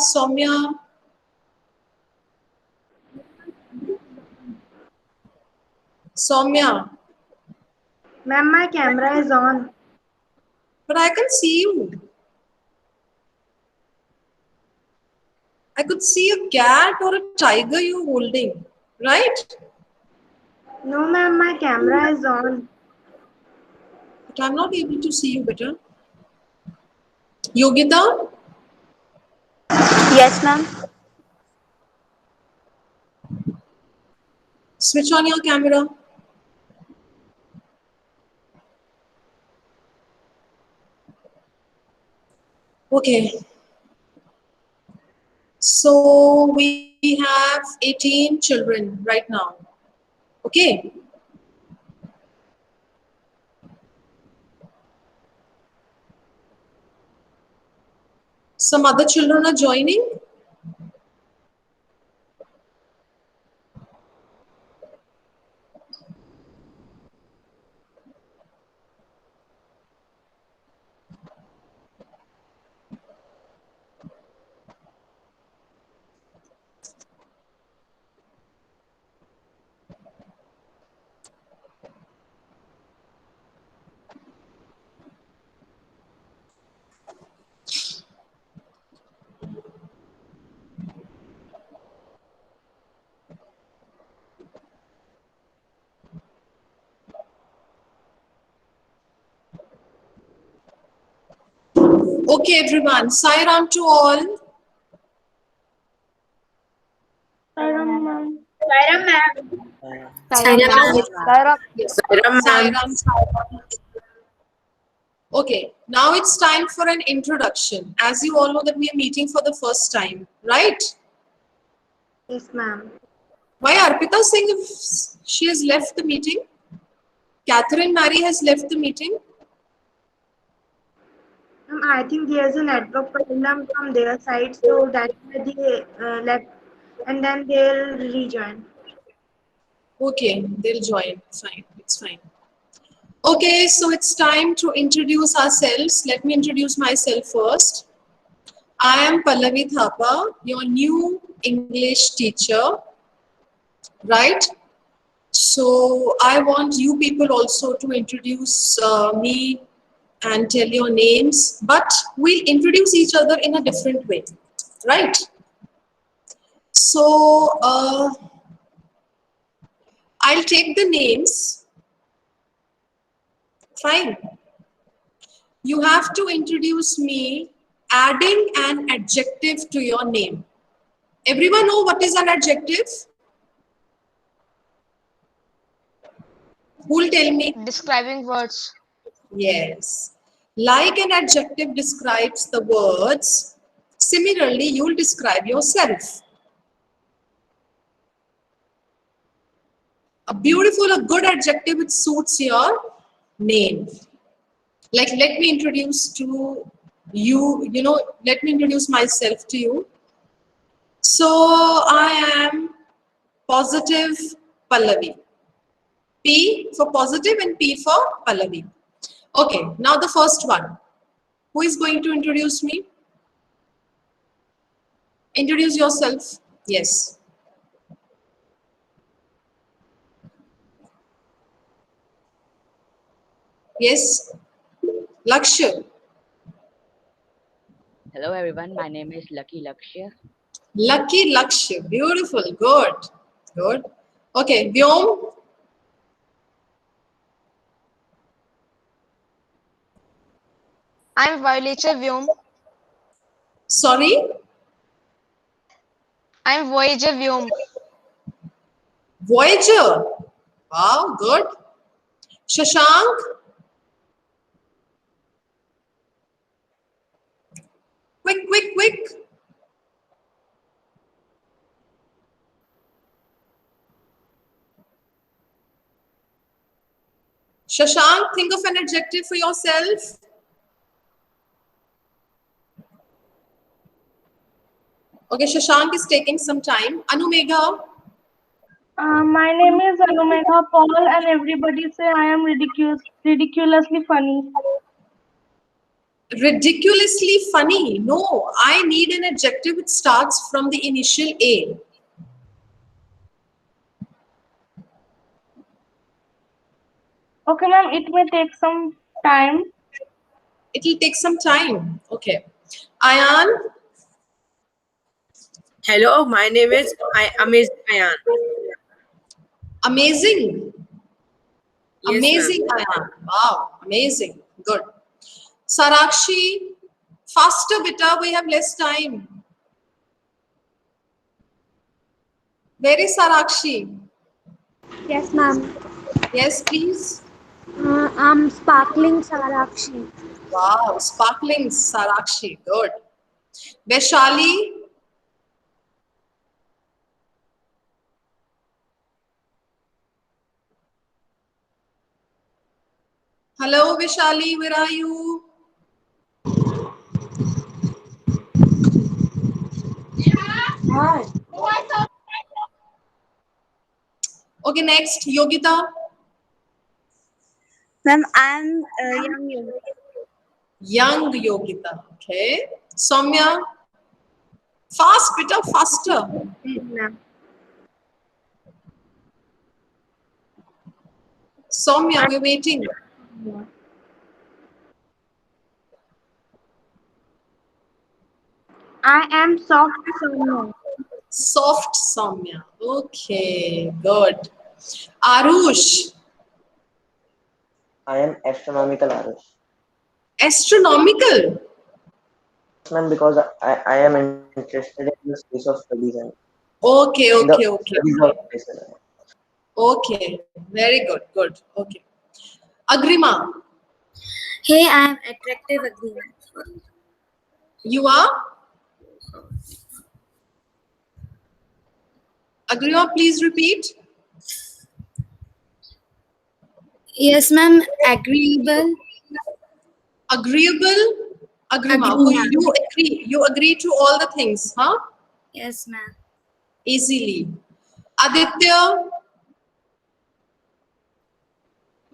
Soumya. Soumya. Ma'am, my camera is on. But I can see you. I could see a cat or a tiger you holding, right? No, ma'am, my camera is on. But I'm not able to see you better. Yogita, Yes, ma'am. switch on your camera. Okay. So we have 18 children right now. Okay. Some other children are joining. Okay, everyone. Sai Ram to all. Sairam, ma'am. Sairam ma'am. Yes. Sai Ram. Okay, now it's time for an introduction. As you all know that we are meeting for the first time, right? Yes, ma'am. Why Arpita Singh, if she has left the meeting? Catherine Mary has left the meeting. Ma'am, I think there's a network problem from their side, so that's why they left, and then they'll rejoin. Okay, they'll join. Fine, it's fine. Okay, so it's time to introduce ourselves. Let me introduce myself first. I am Pallavi Thapa, your new English teacher, right? So I want you people also to introduce me and tell your names, but we'll introduce each other in a different way, right? So I'll take the names. Fine. You have to introduce me adding an adjective to your name. Everyone know what is an adjective? Who'll tell me? Describing words. Yes. Like an adjective describes the words, similarly, you'll describe yourself. A beautiful, a good adjective which suits your name. Like, let me introduce to you, let me introduce myself to you. So, I am positive Pallavi. P for positive and P for Pallavi. Okay, now the first one. Who is going to introduce me? Introduce yourself. Yes. Yes. Lakshya. Hello, everyone. My name is Lucky Lakshya. Lucky Lakshya. Beautiful. Good. Good. Okay. Vyom. I'm Voyager Vyom. Sorry. I'm Voyager Vyom. Voyager. Wow. Good. Shashank. Quick, quick, quick. Shashank, think of an adjective for yourself. Okay, Shashank is taking some time. Anumegha. My name is Anumegha Paul, and everybody say I am ridiculously funny. Ridiculously funny. No, I need an adjective which starts from the initial A. Okay, ma'am, it may take some time. It will take some time. Okay. Ayan, Hello, my name is Amazing Ayan. amazing. Yes, ma'am. Amazing, Ayan. Wow, amazing. Good. Sarakshi, faster, beta. We have less time. Where is Sarakshi? Yes, ma'am. Yes, please. I'm Sparkling Sarakshi. Wow, sparkling Sarakshi. Good. Vaishali. Hello, Vishali, where are you? Okay, next, Yogita. Ma'am, I'm young yogi. Young Yogita. Okay. Soumya. Fast, beta, faster. Ma'am. Soumya, we're waiting. I am soft Soumya. Soft Soumya. Okay, good. Arush. I am astronomical Arush. Astronomical. Ma'am, because I am interested in the space of studies and Okay, in the okay, okay. studies of space. Okay, very good, good. Okay. Agrima, Hey, I'm attractive agreement. you are? Agrima, please repeat. Yes, ma'am. Agreeable. Agreeable. Agrima, you agree. You agree to all the things, huh? Yes, ma'am. Easily. Aditya,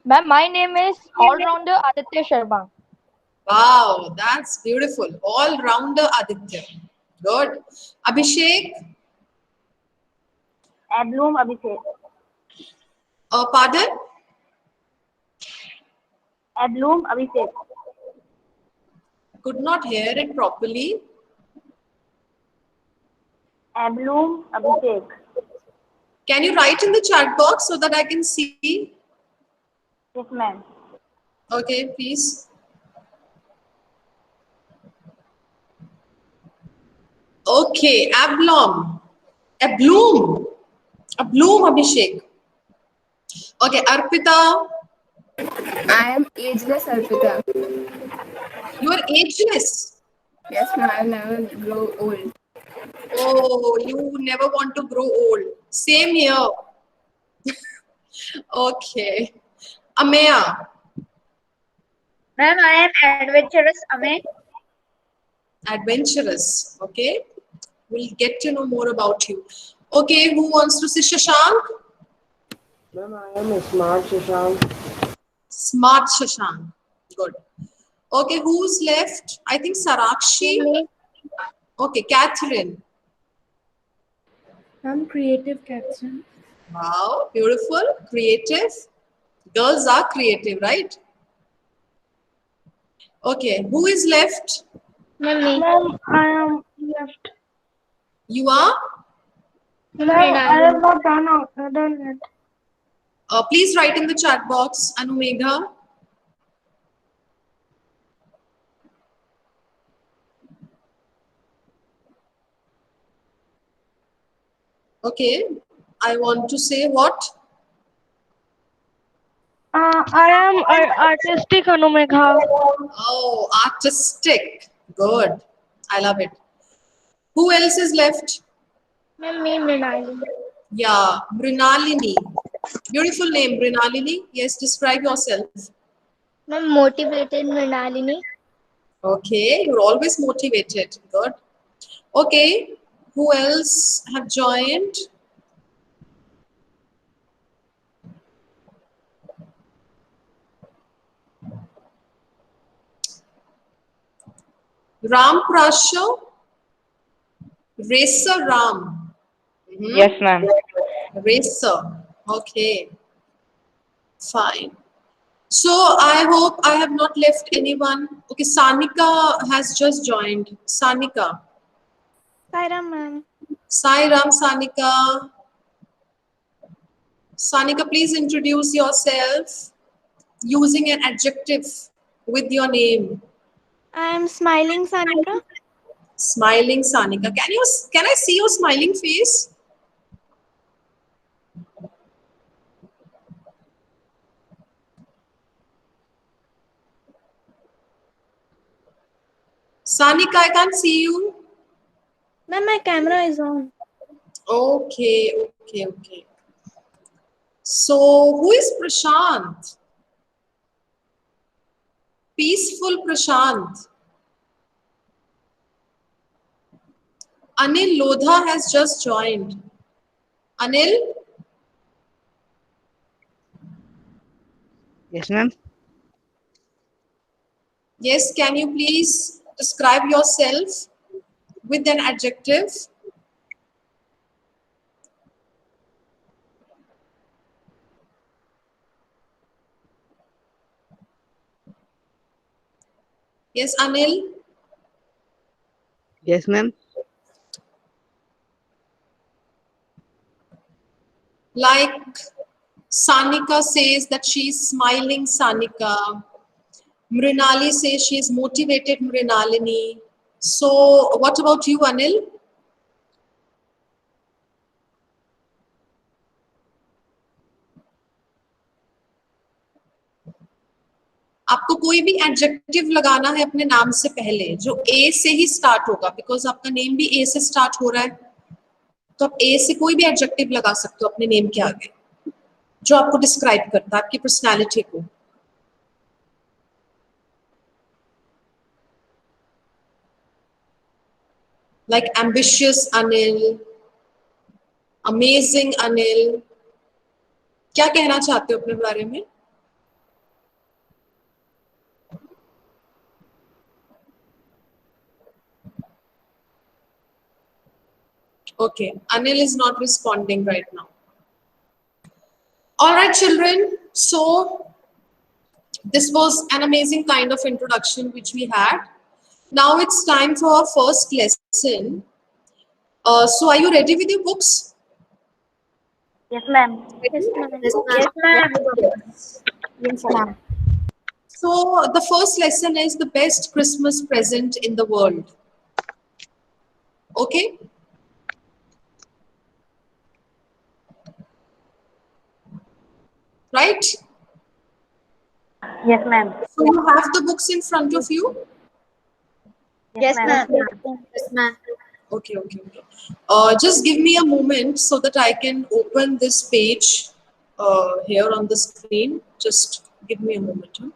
Ma'am, my name is all-rounder Aditya Sharma. wow, that's beautiful. All-rounder Aditya. Good. Abhishek, Abloom Abhishek. pardon? Abloom Abhishek. Could not hear it properly. Abloom Abhishek. Can you write in the chat box so that I can see? Yes, ma'am. Okay, please. Okay, Ablom. Abloom. Abloom, Abhishek. Okay, Arpita, I am ageless, Arpita. you are ageless. Yes, ma'am, I'll never grow old. Oh, you never want to grow old. Same here. Okay. Ameya, Ma'am, I am adventurous Ame. adventurous. Okay. We'll get to know more about you. Okay, who wants to say Shashank? Ma'am, I am smart Shashank. Smart Shashank. Good. Okay, who's left? I think Sarakshi. Okay, Catherine. I'm creative, Catherine. Wow, beautiful, creative. Girls are creative, right? Okay, who is left? Ma'am, I am left. You are? Ma'am, I have not done it. Please write in the chat box, Anumegha. Okay, I want to say what? I am artistic Anumegha. Oh, artistic. Good. I love it. Who else is left? Ma'am, me Mrinalini. Yeah, Mrinalini. Beautiful name, Mrinalini. Yes, describe yourself. Ma'am, motivated Mrinalini. Okay, you're always motivated. Good. Okay, who else have joined? Ram Prasha, Racer Ram. Mhm. Yes, ma'am. Racer. Okay, fine. So I hope I have not left anyone. Okay, Sanika has just joined. Sanika. Sairam, ma'am. Sai Ram, Sanika. Sanika, please introduce yourself using an adjective with your name. I am smiling, Sanika. Smiling Sanika. Can I see your smiling face? Sanika, I can't see you. Ma'am, my camera is on. Okay. So who is Prashant? Peaceful Prashant. Anil Lodha has just joined. Anil, Yes, ma'am. yes, can you please describe yourself with an adjective? Yes, Anil. Yes, ma'am. Like Sanika says that she's smiling Sanika. Mrinali says she's motivated Mrinalini. So what about you, Anil? आपको कोई भी adjective लगाना है अपने नाम से पहले जो ए से ही स्टार्ट होगा, बिकॉज आपका नेम भी ए से स्टार्ट हो रहा है, तो आप ए से कोई भी एडजेक्टिव लगा सकते हो अपने नेम के आगे जो आपको डिस्क्राइब करता है आपकी पर्सनालिटी को. Like ambitious Anil, amazing Anil. क्या कहना चाहते हो अपने बारे में? Okay, Anil is not responding right now. All right, children. So this was an amazing kind of introduction which we had. Now it's time for our first lesson. So are you ready with your books? Yes, ma'am. Yes, ma'am. Yes, ma'am. So the first lesson is the best Christmas present in the world. Okay? Right? Yes, ma'am. So you have the books in front of you? Yes, ma'am. Yes, ma'am. Okay. Just give me a moment so that I can open this page here on the screen. Just give me a moment. Huh?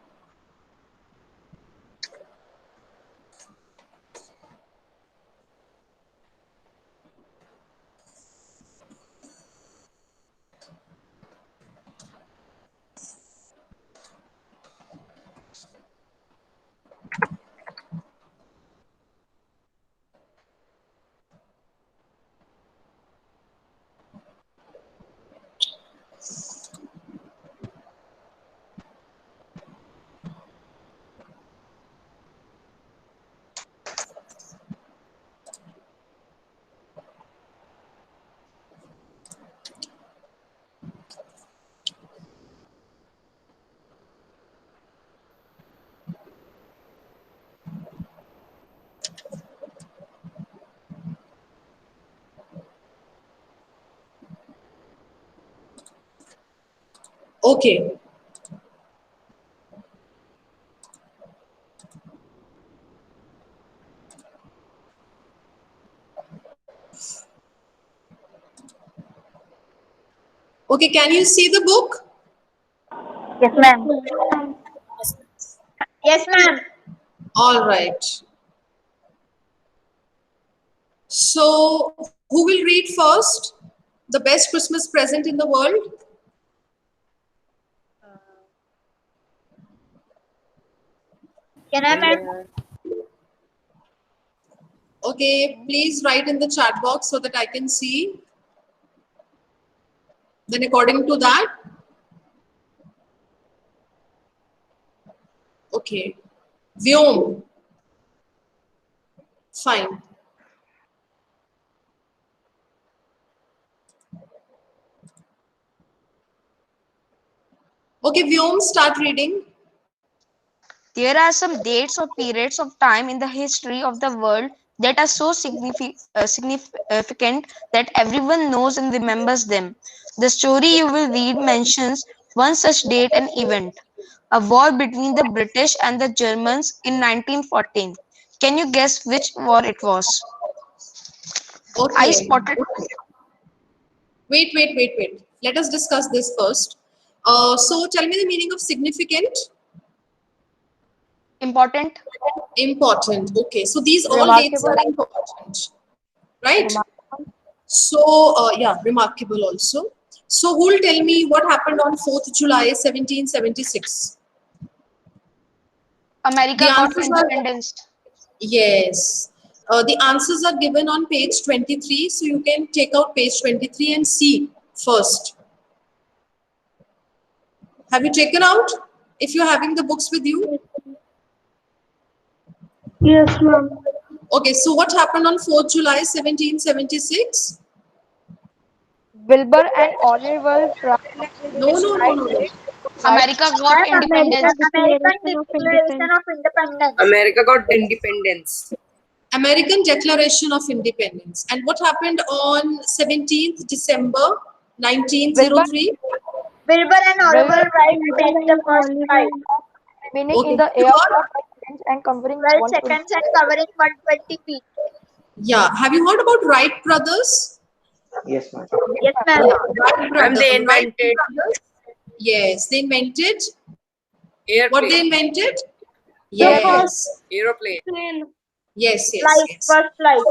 Okay. Okay, can you see the book? Yes, ma'am. Yes, ma'am. All right. So, who will read first? The best Christmas present in the world? Can I, ma'am? Okay, please write in the chat box so that I can see. Then according to that, okay. Vyom, fine. Okay, Vyom, start reading. There are some dates or periods of time in the history of the world that are so significant that everyone knows and remembers them. The story you will read mentions one such date and event, a war between the British and the Germans in 1914. Can you guess which war it was? I Okay. spotted. Wait. Let us discuss this first. So tell me the meaning of significant. Important. Important. Okay. So these all dates are important, right? So yeah, remarkable also. So who will tell me what happened on 4th July 1776? America The got answers are independence. yes. The answers are given on page 23. So you can take out page 23 and see first. Have you taken out? If you're having the books with you. Yes, ma'am. Okay, so what happened on 4th July 1776? Wilbur and Oliver Cromwell No. America got independence. American Declaration of Independence. America got independence. American Declaration of Independence. And what happened on 17th December 1903? Wilbur and Oliver Wright made the first flight. remaining Okay. in the air for 12 seconds and covering 12 120. seconds and covering 120 feet. Yeah. Have you heard about Wright brothers? Yes, ma'am. Yes, ma'am. Wright brothers. They Wright invented brothers. Yes, they invented. airplane. What they invented? The Yes. Aeroplane. Yes. first flight.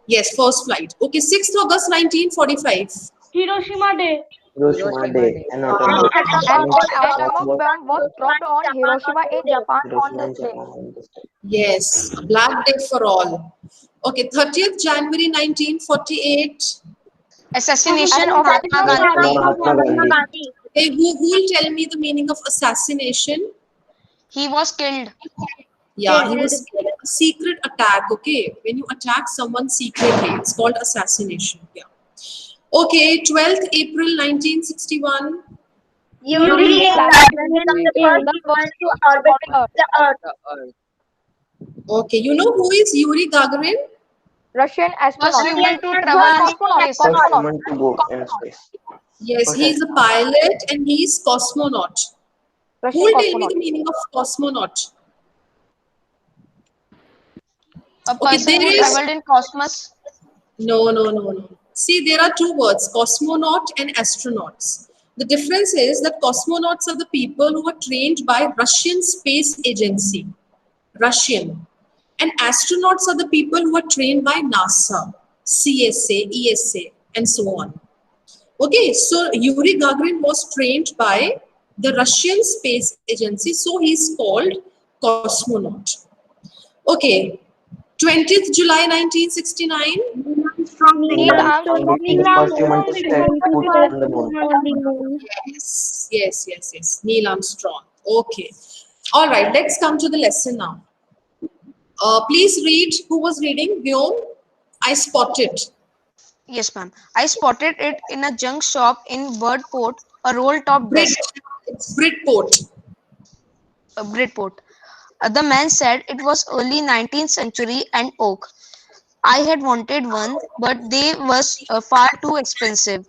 Yes, first flight. Okay, 6th August 1945. Hiroshima Day. Hiroshima Day. An atomic An atomic atomic bomb was dropped on Hiroshima in Japan on Hiroshima and this day. Japan on this day. Yes, a black day for all. Okay, 30th January 1948. Assassination of Mahatma Gandhi. Mahatma Gandhi. Okay, who will tell me the meaning of assassination? He was killed. Yeah, he was killed. A secret attack, okay? When you attack someone secretly, it's called assassination. Yeah. Okay, 12th April 1961. Yuri Gagarin became the first human to orbit the Earth. Okay, you know who is Yuri Gagarin? Russian First astronaut. human to travel in space. First human to go in space. Yes, Okay. he's a pilot and he's cosmonaut. Who Russian will tell me cosmonaut. the meaning of cosmonaut? A Okay, person who there is traveled in cosmos. no. See, there are two words, cosmonaut and astronauts. The difference is that cosmonauts are the people who are trained by Russian Space Agency, Russian. And astronauts are the people who are trained by NASA, CSA, ESA, and so on. Okay, so Yuri Gagarin was trained by the Russian Space Agency, so he's called cosmonaut. Okay, 20th July 1969. Neil Armstrong. The first human to set foot on the moon. Yes. Neil Armstrong. Okay. All right, let's come to the lesson now. Please read. Who was reading? Vyom. I spotted. Yes, ma'am. I spotted it in a junk shop in Birdport, a roll-top Brit. desk. It's Britport. Bridport. The man said it was early 19th century and oak. I had wanted one, but they was far too expensive.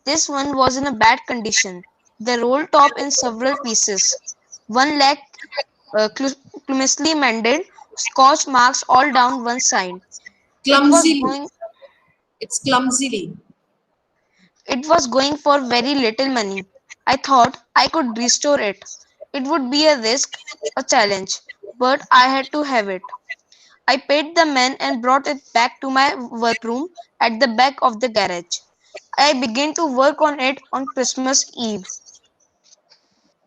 This one was in a bad condition. The roll top in several pieces. One leg clumsily mended, scotch marks all down one side. Clumsily. It's clumsily. It was going for very little money. I thought I could restore it. It would be a risk, a challenge, but I had to have it. I paid the man and brought it back to my workroom at the back of the garage. I began to work on it on Christmas Eve.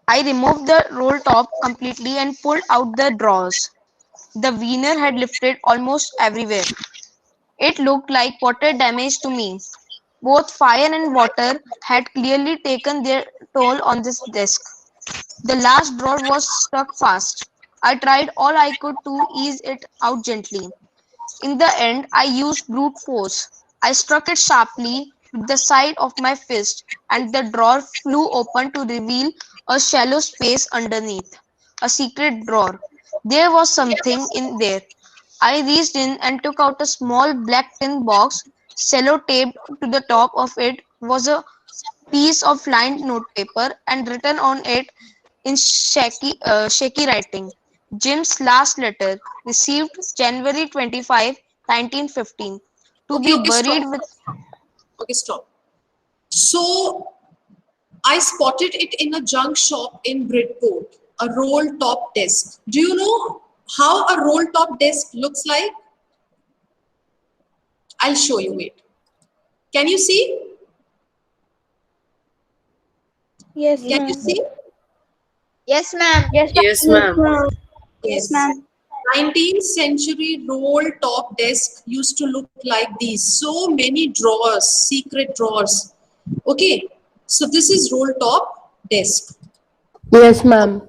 I removed the roll top completely and pulled out the drawers. The veneer had lifted almost everywhere. It looked like water damage to me. Both fire and water had clearly taken their toll on this desk. The last drawer was stuck fast. I tried all I could to ease it out gently. In the end, I used brute force. I struck it sharply with the side of my fist, and the drawer flew open to reveal a shallow space underneath. A secret drawer. There was something in there. I reached in and took out a small black tin box. Sellotaped to the top of it was a piece of lined notepaper, and written on it in shaky writing, Jim's last letter, received January 25, 1915, to Okay, be okay, buried stop. with. Okay, stop. So I spotted it in a junk shop in Bridport, a roll top desk. Do you know how a roll top desk looks like? I'll show you it. Can you see? Yes, Can you ma'am. see? Yes, ma'am. Yes, ma'am. Yes, ma'am. Yes. ma'am. 19th century roll top desk used to look like these. So many drawers, secret drawers. Okay. So this is roll top desk. Yes, ma'am.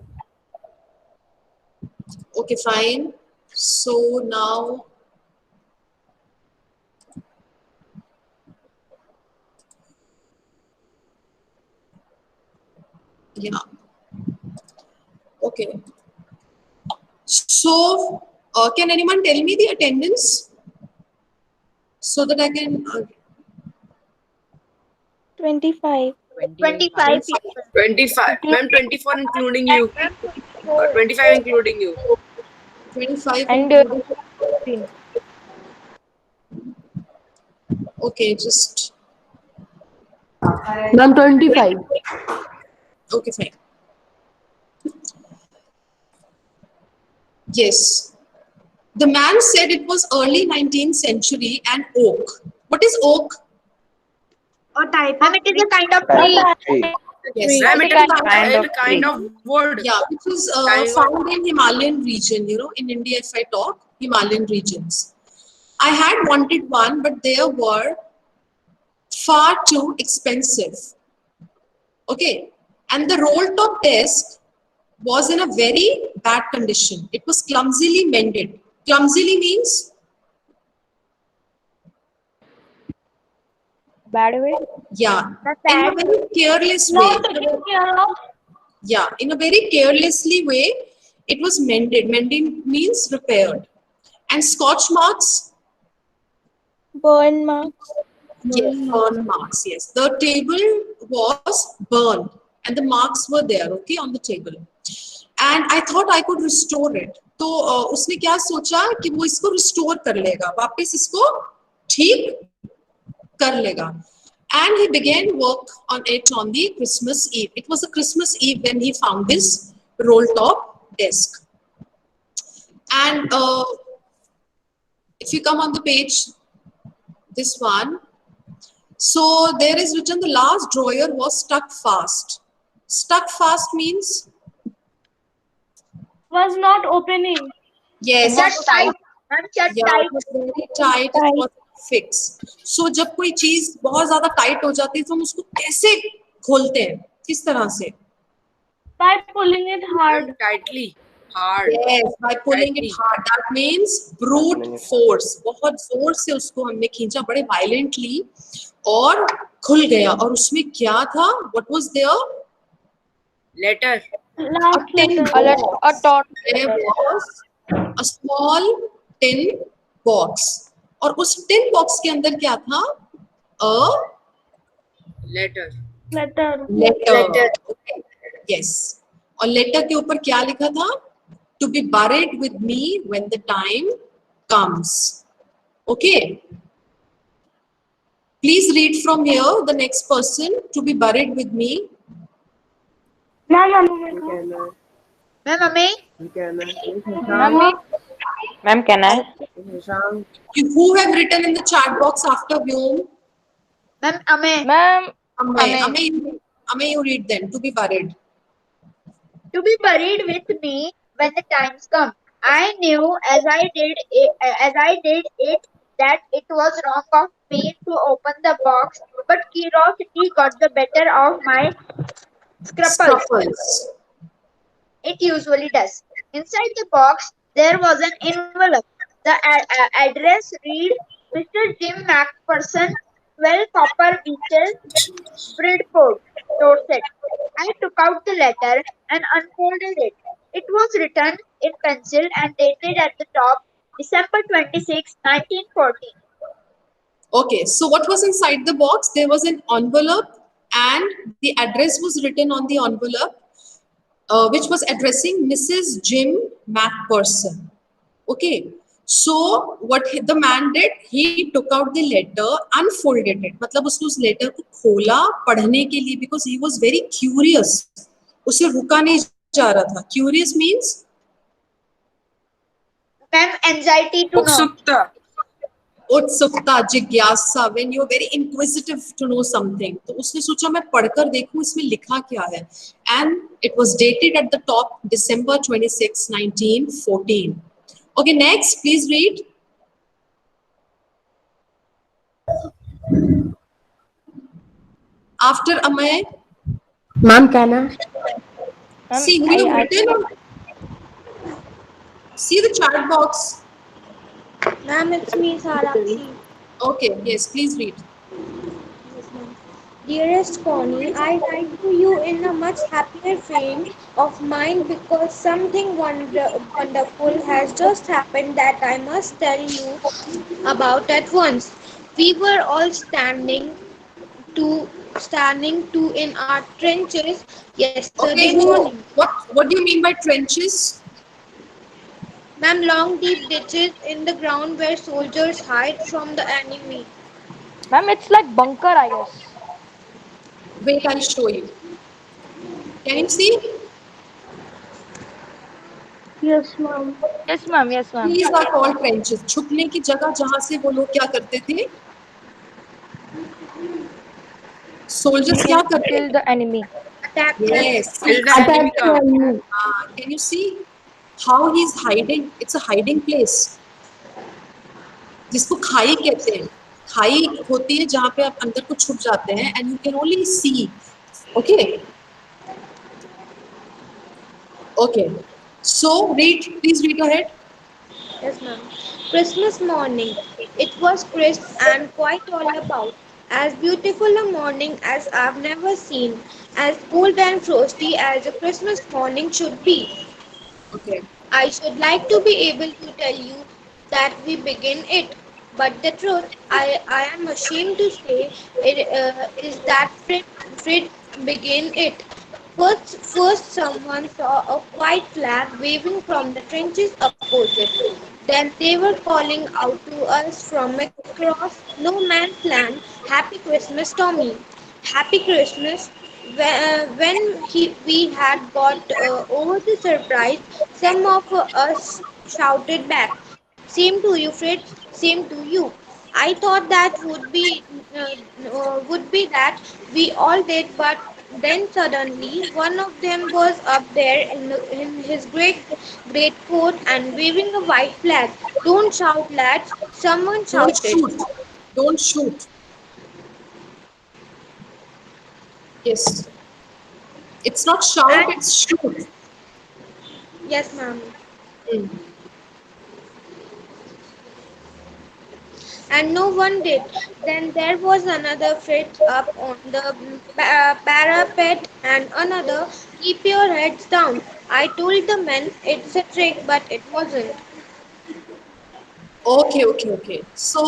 Okay, fine. So now, yeah. Okay. So, can anyone tell me the attendance so that I can? 25. 25 people. 25. Ma'am, 24 including you. 25 including you. 25 And including. Okay, just Ma'am, 25. okay, fine. Yes. The man said it was early 19th century and oak. What is oak? Or type Ma'am, of it is a kind of Type tree. of tree. Yes. Ma'am, it it is is kind of- a kind of wood. Yeah, which is Kind of- found in Himalayan region, in India, if I talk, Himalayan regions. I had wanted one, but they were far too expensive. Okay. And the roll top desk was in a very bad condition. It was clumsily mended. Clumsily means? bad way. Yeah. The In a sad. very careless way. Yeah, in a very carelessly way, it was mended. Mending means repaired. And scotch marks? Burn marks. Yes, burn marks, yes. The table was burned and the marks were there, okay, on the table. And I thought I could restore it. तो उसने क्या सोचा कि वो इसको restore कर लेगा, वापस इसको ठीक कर लेगा. And he began work on it on the Christmas Eve. It was a Christmas Eve when he found this roll top desk. And if you come on the page, this one, so there is written the last drawer was stuck fast. Stuck fast means? Was not opening. Yes. Shut tight. Ma'am, shut Yeah, tight. it was very tight. It was fixed. So जब कोई चीज बहुत ज्यादा tight हो जाती है तो हम उसको कैसे खोलते हैं? किस तरह से? By pulling it hard. Tightly. Hard. Yes, by pulling it hard. That means brute force. बहुत जोर से उसको हमने खींचा बड़े violently और खुल गया. और उसमें क्या था? What was there? Letter. A tin box. There was a small tin box. और उस tin box के अंदर क्या था? A Letter. letter. Letter. Okay. Yes. और letter के ऊपर क्या लिखा था? To be buried with me when the time comes. Okay. Please read from here the next person. To be buried with me. Ma'am, Mummy. Ma'am, can I? Who have written in the chat box after Vyom? Ma'am, Ame. Ma'am, Ame, you read then. To be buried. To be buried with me when the times come. I knew as I did it that it was wrong of me to open the box, but curiosity got the better of my scruples. Scruffles. It usually does. Inside the box, there was an envelope. The address read Mr. Jim MacPherson, 12 Copper Beaches, Bridport, Dorset. I took out the letter and unfolded it. It was written in pencil and dated at the top December 26, 1914. Okay, so what was inside the box? There was an envelope and the address was written on the envelope, which was addressing Mrs. Jim MacPherson. Okay, so what the man did, he took out the letter, unfolded it. मतलब उसने उस letter को खोला पढ़ने के लिए because he was very curious. उसे रुका नहीं जा रहा था. Curious means Ma'am, anxiety to know. Utsukta. उत्सुकता, जिज्ञासा, when you're very inquisitive to know something. तो उसने सोचा मैं पढ़कर देखूं इसमें लिखा क्या है. And it was dated at the top December 26, 1914. Okay, next, please read. After Amay, Ma'am, can I? see who you written. See the chat box. Ma'am, it's me, Sarakshi. Okay, yes, please read. Dearest Connie, I write to you in a much happier frame of mind because something wonderful has just happened that I must tell you about at once. We were all standing to in our trenches yesterday Okay, morning. what do you mean by trenches? Ma'am, long deep ditches in the ground where soldiers hide from the enemy. Ma'am, it's like bunker, I guess. Wait, I'll show you. Can you see? Yes, ma'am. Yes, ma'am. Yes, ma'am. These are called trenches. छुपने की जगह जहाँ से वो लोग क्या करते थे? Soldiers क्या करते Kill the enemy. Attack them. Yes. Kill the enemy camp. Can you see how he's hiding? It's a hiding place. जिसको खाई कहते हैं. खाई होती है जहाँ पे आप अंदर को छुप जाते हैं and you can only see. Okay. Okay. So please read ahead. Yes, ma'am. Christmas morning. It was crisp and quite all about. As beautiful a morning as I've never seen. As cold and frosty as a Christmas morning should be. Okay. I should like to be able to tell you that we begin it. But the truth, I am ashamed to say, is that Fred began it. First, someone saw a white flag waving from the trenches opposite. Then they were calling out to us from across no man's land, "Happy Christmas, Tommy! Happy Christmas!" We had got over the surprise, some of us shouted back, "Same to you, Fred. Same to you." I thought that would be that we all did, but then suddenly one of them was up there in his great coat and waving a white flag. "Don't shout, lads!" Someone Don't shouted. shoot. Don't shoot. Yes. It's not shout, it's shoot. Yes, ma'am. Mm. And no one did. Then there was another fit up on the parapet and another, "Keep your heads down." I told the men it's a trick, but it wasn't. Okay. So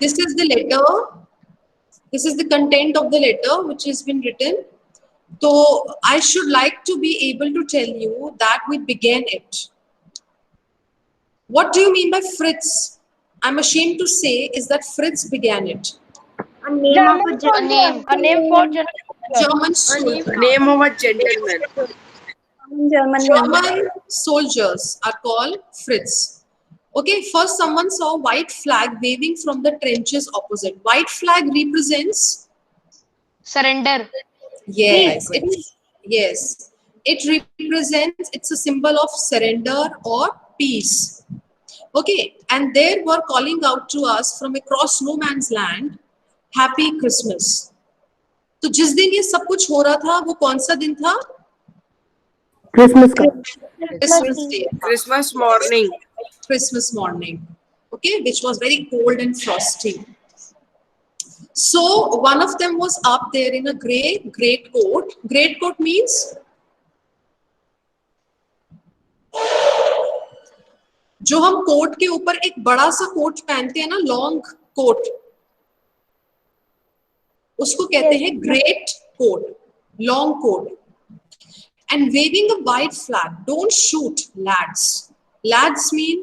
this is the letter. This is the content of the letter which has been written. So I should like to be able to tell you that we began it. What do you mean by Fritz? I'm ashamed to say is that Fritz began it. A name of a A name. A name for general. German soldiers. Name of a gentleman. German soldiers are called Fritz. Okay, first someone saw a white flag waving from the trenches opposite. White flag represents, Surrender. yes, yes. It represents, it's a symbol of surrender or peace. Okay, and they were calling out to us from across no man's land, Happy Christmas. तो जिस दिन ये सब कुछ हो रहा था वो कौन सा दिन था? Christmas का. Christmas Day. Christmas morning. Christmas morning. Okay, which was very cold and frosty. So one of them was up there in a great coat. Great coat means जो हम कोट के ऊपर एक बड़ा सा कोट पहनते हैं ना, लॉन्ग कोट, उसको कहते हैं great coat, long coat. And waving a white flag. Don't shoot, lads. Lads mean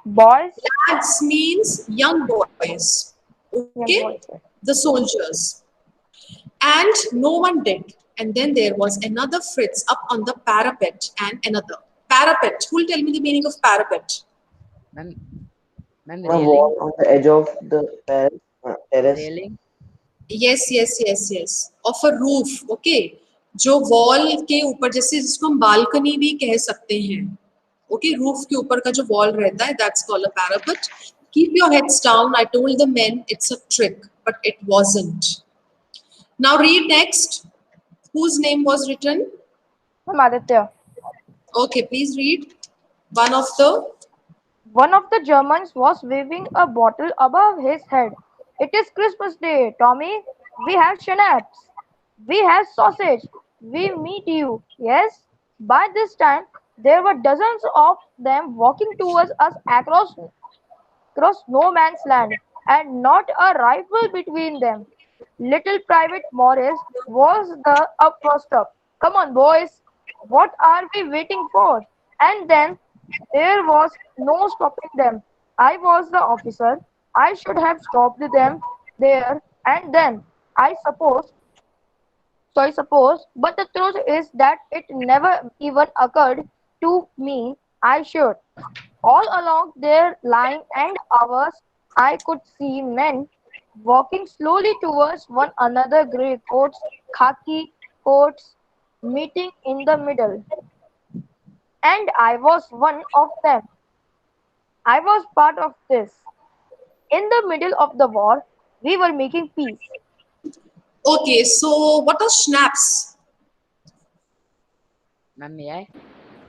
Boys. lads means young boys. Okay, Young boys. the soldiers. And no one did. And then there was another Fritz up on the parapet and another parapet. Who will tell me the meaning of parapet? Ma'am, A railing, wall on the edge of the terrace. railing, Yes. Of a roof. Okay. जो wall के ऊपर, जैसे जिसको हम balcony भी कह सकते हैं. ओके, रूफ के ऊपर का जो वॉल रहता है, that's called a parapet. Keep your heads down. I told the main it's a trick, but it wasn't. Now read next. Whose name was written? Ma'am, Aditya. Okay, please read. One of the Germans was waving a bottle above his head. It is Christmas Day, Tommy. We have schnapps. We have sausage. We meet you. Yes? By this time, there were dozens of them walking towards us across no man's land, and not a rifle between them. Little Private Morris was the first up. Come on, boys. What are we waiting for? And then there was no stopping them. I was the officer. I should have stopped them there and then. I suppose, but the truth is that it never even occurred to me I should. All along their line and ours, I could see men walking slowly towards one another, grey coats, khaki coats, meeting in the middle. And I was one of them. I was part of this. In the middle of the war, we were making peace. Okay, so what are schnapps? ma'am, may I?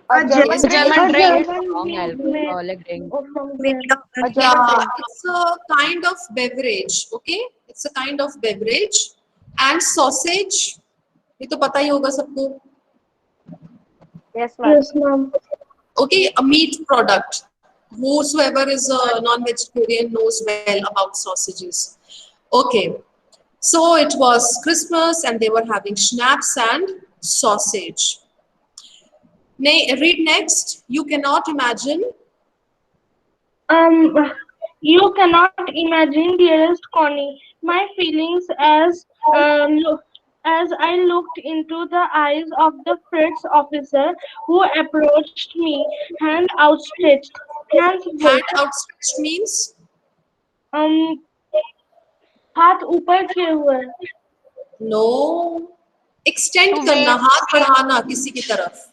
A German German drink. Strong alcoholic drink. A German Yeah, drink. it's a kind of beverage. Okay, it's a kind of beverage. And sausage, ये तो पता ही होगा सबको. Yes, ma'am. ma'am. Okay, a meat product. Whosoever is a non-vegetarian knows well about sausages. Okay, so it was Christmas and they were having schnapps and sausage. Read next. You cannot imagine. You cannot imagine, dearest Connie, my feelings as I looked into the eyes of the Fritz officer who approached me, hand outstretched. Hands Hand both. outstretched means हाथ ऊपर किए हुए. no. Extend To करना, wave. हाथ बढ़ाना किसी की तरफ.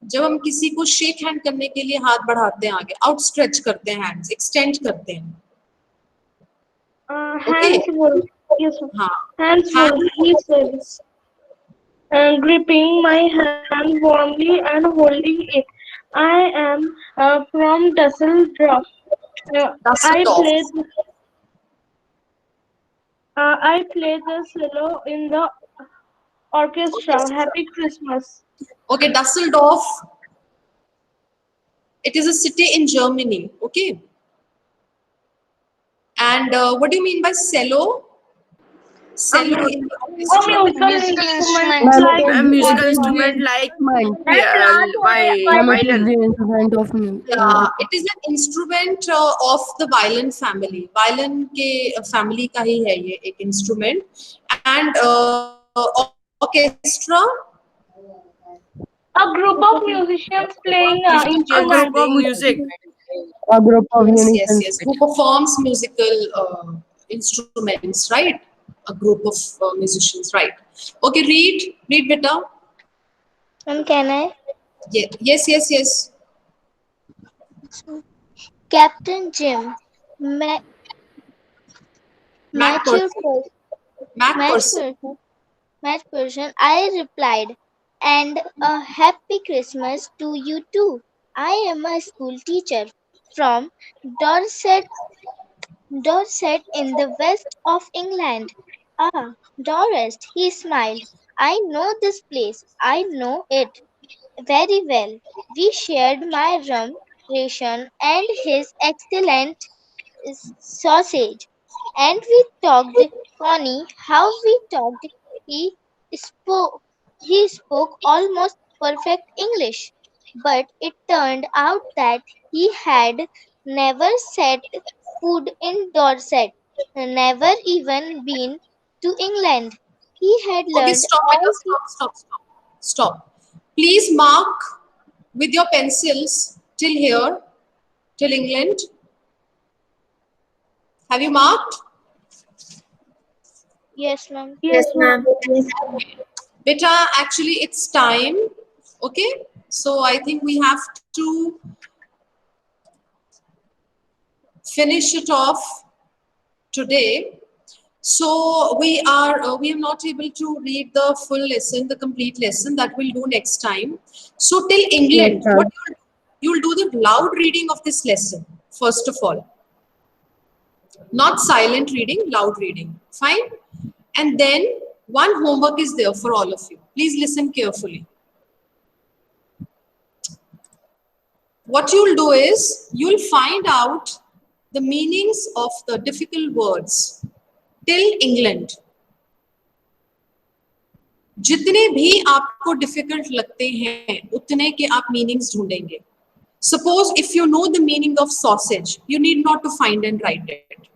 जब हम किसी को शेक हैंड करने के लिए हाथ बढ़ाते हैं आगे, आउटस्ट्रेच करते हैं हैंड्स, एक्सटेंड करते हैं. Hands full. Yes, ma'am. हाँ. Hands full, he said, gripping my hand warmly and holding it. I am from Dusseldorf. Dusseldorf. I play the cello in the orchestra. Happy Christmas. Okay, Dusseldorf. It is a city in Germany. Okay. And what do you mean by cello? Cello in the orchestra. Musical instrument Ma'am, like A musical instrument like Ma'am, violin. it is the instrument of music. Yeah, it is an instrument of the violin family. Violin के family का ही है ये एक instrument. And orchestra. a group of musicians playing A group instruments. of music. A group of Yes, musicians. Who performs musical instruments, right? A group of musicians, right? Okay, read beta. Ma'am, can I? Yes, yes, yes. Captain Jim, mature Macpherson. person, match Macpherson. person, match person. I replied, and a happy Christmas to you too. I am a school teacher from Dorset, Dorset in the west of England. Ah, Dorset, he smiled. I know this place. I know it very well. We shared my rum ration and his excellent sausage. And we talked, Connie, how we talked. He spoke, he spoke almost perfect English, but it turned out that he had never set foot in Dorset, never even been to England. He had Okay, learned stop it. all he Stop. Please mark with your pencils till here, till England. Have you marked? Yes, ma'am. Yes, ma'am. Beta, actually, it's time. Okay, so I think we have to finish it off today. So we are not able to read the full lesson, the complete lesson. That we'll do next time. So till England, Yes, ma'am. what you'll do the loud reading of this lesson first of all, not silent reading, loud reading. Fine, and then one homework is there for all of you. Please listen carefully. What you'll do is you'll find out the meanings of the difficult words till England. जितने भी आपको difficult लगते हैं उतने के आप meanings ढूंढेंगे. Suppose if you know the meaning of sausage, you need not to find and write it.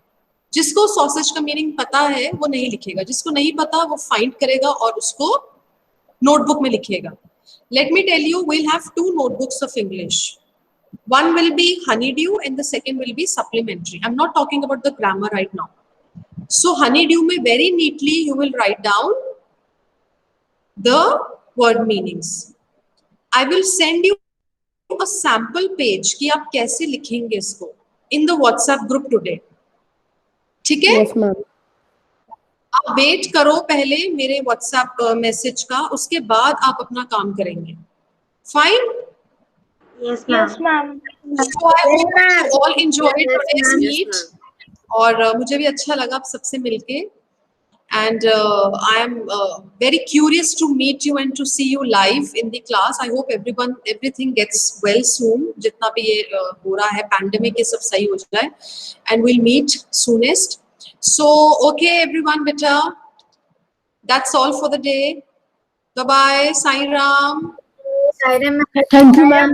जिसको sausage का meaning पता है वो नहीं लिखेगा, जिसको नहीं पता वो find करेगा और उसको notebook में लिखेगा. Let me tell you, we'll have 2 notebooks of English. One will be honeydew and the second will be supplementary. I'm not talking about the grammar right now. So honeydew में very neatly you will write down the word meanings. I will send you a sample page कि आप कैसे लिखेंगे इसको in the WhatsApp group today. ठीक है? Yes, ma'am. आप wait करो पहले मेरे WhatsApp मैसेज का, उसके बाद आप अपना काम करेंगे. Fine? Yes, Yes, ma'am. ma'am. So I hope you all enjoyed today's Yes, meet. ma'am. और मुझे भी अच्छा लगा आप सबसे मिलके. And I am very curious to meet you and to see you live in the class. I hope everything gets well soon. जितना भी ये हो रहा है pandemic ये सब सही हो जाए. And we'll meet soonest. So okay everyone, beta. That's all for the day. Bye bye. Sai Ram. Thank you, ma'am.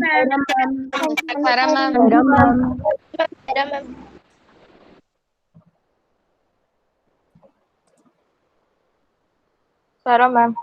Sarah ma'am. Thank you, ma'am. Sarah, ma'am.